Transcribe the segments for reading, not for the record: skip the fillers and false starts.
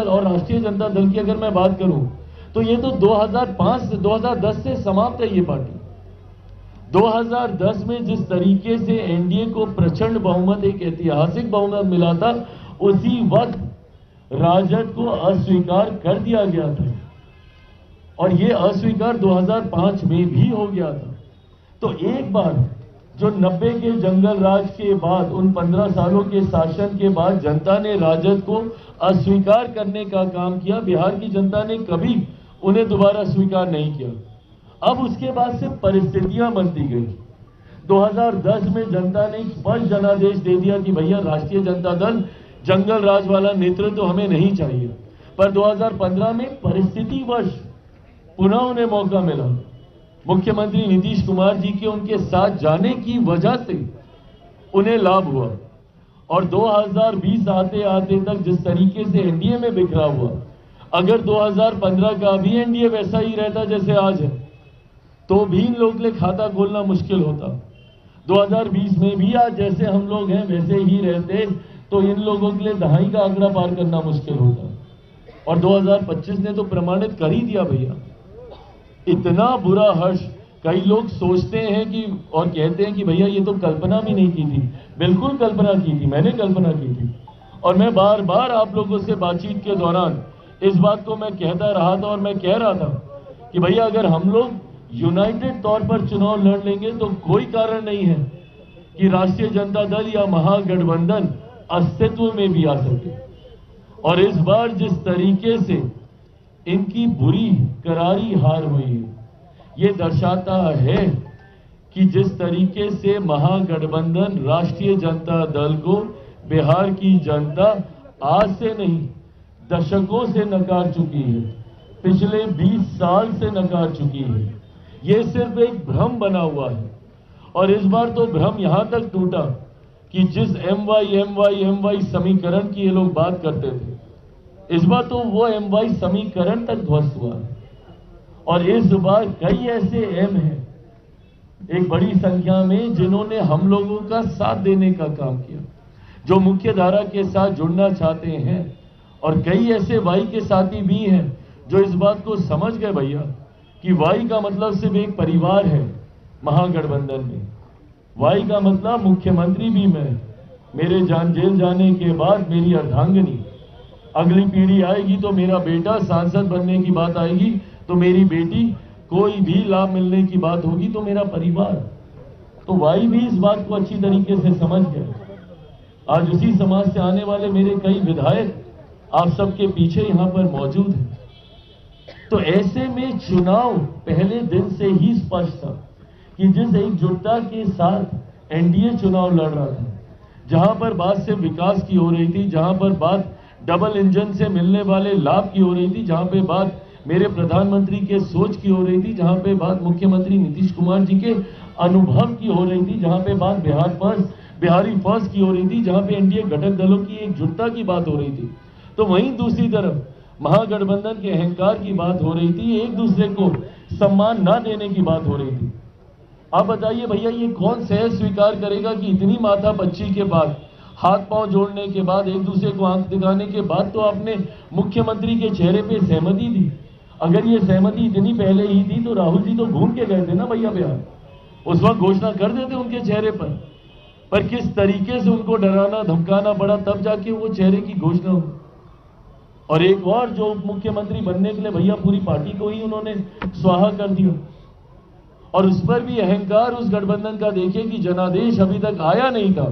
दल और राष्ट्रीय जनता दल की अगर मैं बात करूं तो ये तो 2005 से 2010 से समाप्त है ये पार्टी। 2010 में जिस तरीके से एनडीए को प्रचंड बहुमत, एक ऐतिहासिक बहुमत मिला था, उसी वक्त राजद को अस्वीकार कर दिया गया था और ये अस्वीकार 2005 में भी हो गया था। तो एक बार जो 90 के जंगल राज के बाद, उन 15 सालों के शासन के बाद जनता ने राजद को अस्वीकार करने का काम किया। बिहार की जनता ने कभी उन्हें दोबारा स्वीकार नहीं किया। अब उसके बाद से परिस्थितियां बनती गई। 2010 में जनता ने स्पष्ट जनादेश दे दिया कि भैया राष्ट्रीय जनता दल जंगल राज वाला नेतृत्व तो हमें नहीं चाहिए। पर 2015 में परिस्थितिवश पुनः उन्हें मौका मिला। मुख्यमंत्री नीतीश कुमार जी के उनके साथ जाने की वजह से उन्हें लाभ हुआ और 2020 आते आते तक जिस तरीके से एनडीए में बिखरा हुआ, अगर 2015 का भी एनडीए वैसा ही रहता जैसे आज है तो भी इन लोगों के लिए खाता खोलना मुश्किल होता। 2020 में भी आज जैसे हम लोग हैं वैसे ही रहते तो इन लोगों के लिए दहाई का आंकड़ा पार करना मुश्किल होता। और 2025 ने तो प्रमाणित कर ही दिया भैया। इतना बुरा हर्ष, कई लोग सोचते हैं कि और कहते हैं कि भैया ये तो कल्पना भी नहीं की थी। बिल्कुल कल्पना की थी, मैंने कल्पना की थी और मैं बार बार आप लोगों से बातचीत के दौरान इस बात को मैं कहता रहा था और मैं कह रहा था कि भैया अगर हम लोग यूनाइटेड तौर पर चुनाव लड़ लेंगे तो कोई कारण नहीं है कि राष्ट्रीय जनता दल या महागठबंधन अस्तित्व में भी आ सके। और इस बार जिस तरीके से इनकी बुरी करारी हार हुई है, ये दर्शाता है कि जिस तरीके से महागठबंधन राष्ट्रीय जनता दल को बिहार की जनता आज से नहीं दशकों से नकार चुकी है, पिछले 20 साल से नकार चुकी है। ये सिर्फ एक भ्रम बना हुआ है और इस बार तो भ्रम यहां तक टूटा कि जिस एमवाई समीकरण की ये लोग बात करते थे, इस बार तो वो एमवाई समीकरण तक ध्वस्त हुआ है। और इस बार कई ऐसे एम हैं एक बड़ी संख्या में जिन्होंने हम लोगों का साथ देने का काम किया, जो मुख्य धारा के साथ जुड़ना चाहते हैं। और कई ऐसे वाई के साथी भी हैं जो इस बात को समझ गए भैया कि वाई का मतलब सिर्फ एक परिवार है महागठबंधन में। वाई का मतलब मुख्यमंत्री भी मैं, मेरे जेल जाने के बाद मेरी अर्धांगिनी, अगली पीढ़ी आएगी तो मेरा बेटा सांसद बनने की बात आएगी तो मेरी बेटी, कोई भी लाभ मिलने की बात होगी तो मेरा परिवार। तो वाई भी इस बात को अच्छी तरीके से समझ गया। आज उसी समाज से आने वाले मेरे कई विधायक आप सबके पीछे यहां पर मौजूद हैं। तो ऐसे में चुनाव पहले दिन से ही स्पष्ट था कि जिस एकजुटता के साथ एनडीए चुनाव लड़ रहा था, जहां पर बात सिर्फ विकास की हो रही थी, जहां पर बात डबल इंजन से मिलने वाले लाभ की हो रही थी, जहां पे बात मेरे प्रधानमंत्री के सोच की हो रही थी, जहां पे बात मुख्यमंत्री नीतीश कुमार जी के अनुभव की हो रही थी, जहां पे बात बिहारी फर्स्ट की हो रही थी, जहां पे एनडीए घटक दलों की एकजुटता की बात हो रही थी, तो वहीं दूसरी तरफ महागठबंधन के अहंकार की बात हो रही थी, एक दूसरे को सम्मान ना देने की बात हो रही थी। आप बताइए भैया ये कौन सहज स्वीकार करेगा कि इतनी माथापच्ची के बाद, हाथ पांव जोड़ने के बाद, एक दूसरे को आंख दिखाने के बाद तो आपने मुख्यमंत्री के चेहरे पे सहमति दी। अगर ये सहमति इतनी पहले ही थी तो राहुल जी तो घूम के गए थे ना भैया बिहार, उस वक्त घोषणा कर देते उनके चेहरे पर किस तरीके से उनको डराना धमकाना पड़ा, तब जाके वो चेहरे की घोषणा हुई। और एक और जो उप मुख्यमंत्री बनने के लिए भैया पूरी पार्टी को ही उन्होंने स्वाहा कर दिया। और उस पर भी अहंकार उस गठबंधन का देखिए कि जनादेश अभी तक आया नहीं था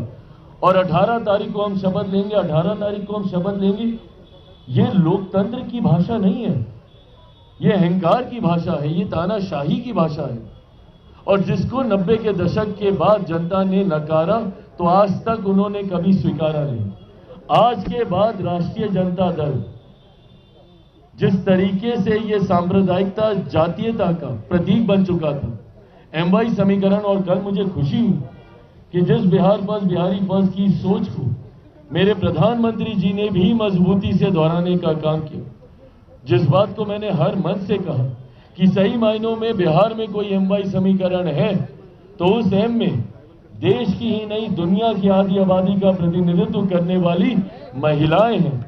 और 18 तारीख को हम शपथ लेंगे, 18 तारीख को हम शपथ लेंगे। ये लोकतंत्र की भाषा नहीं है, ये अहंकार की भाषा है, ये तानाशाही की भाषा है। और जिसको 90 के दशक के बाद जनता ने नकारा तो आज तक उन्होंने कभी स्वीकारा नहीं। आज के बाद राष्ट्रीय जनता दल जिस तरीके से ये सांप्रदायिकता, जातीयता का प्रतीक बन चुका था, एमवाई समीकरण, और कल मुझे खुशी हुई कि जिस बिहार फर्स्ट बिहारी फर्स्ट की सोच को मेरे प्रधानमंत्री जी ने भी मजबूती से दोहराने का काम किया। जिस बात को मैंने हर मन से कहा कि सही मायनों में बिहार में कोई एमवाई समीकरण है तो उस एम में देश की ही नहीं दुनिया की आधी आबादी का प्रतिनिधित्व करने वाली महिलाएं हैं।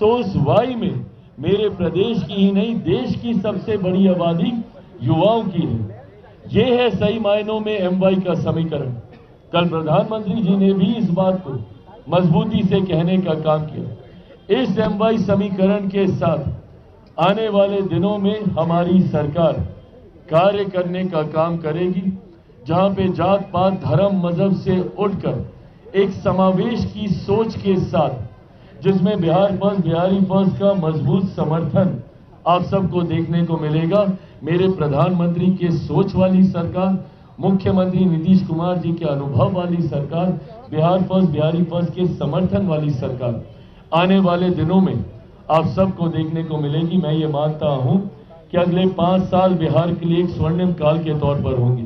तो उस वाई में मेरे प्रदेश की ही नहीं देश की सबसे बड़ी आबादी युवाओं की है। ये है सही मायनों में एमवाई का समीकरण। कल प्रधानमंत्री जी ने भी इस बात को मजबूती से कहने का काम किया। इस एमवाई समीकरण के साथ आने वाले दिनों में हमारी सरकार कार्य करने का काम करेगी, जहां पे जात पात धर्म मजहब से उठकर एक समावेश की सोच के साथ, जिसमें बिहार फर्स्ट बिहारी फर्स्ट का मजबूत समर्थन आप सबको देखने को मिलेगा। मेरे प्रधानमंत्री के सोच वाली सरकार, मुख्यमंत्री नीतीश कुमार जी के अनुभव वाली सरकार, बिहार फर्स्ट बिहारी फर्स्ट के समर्थन वाली सरकार आने वाले दिनों में आप सबको देखने को मिलेगी। मैं ये मानता हूं कि अगले 5 साल बिहार के लिए एक स्वर्णिम काल के तौर पर होंगे।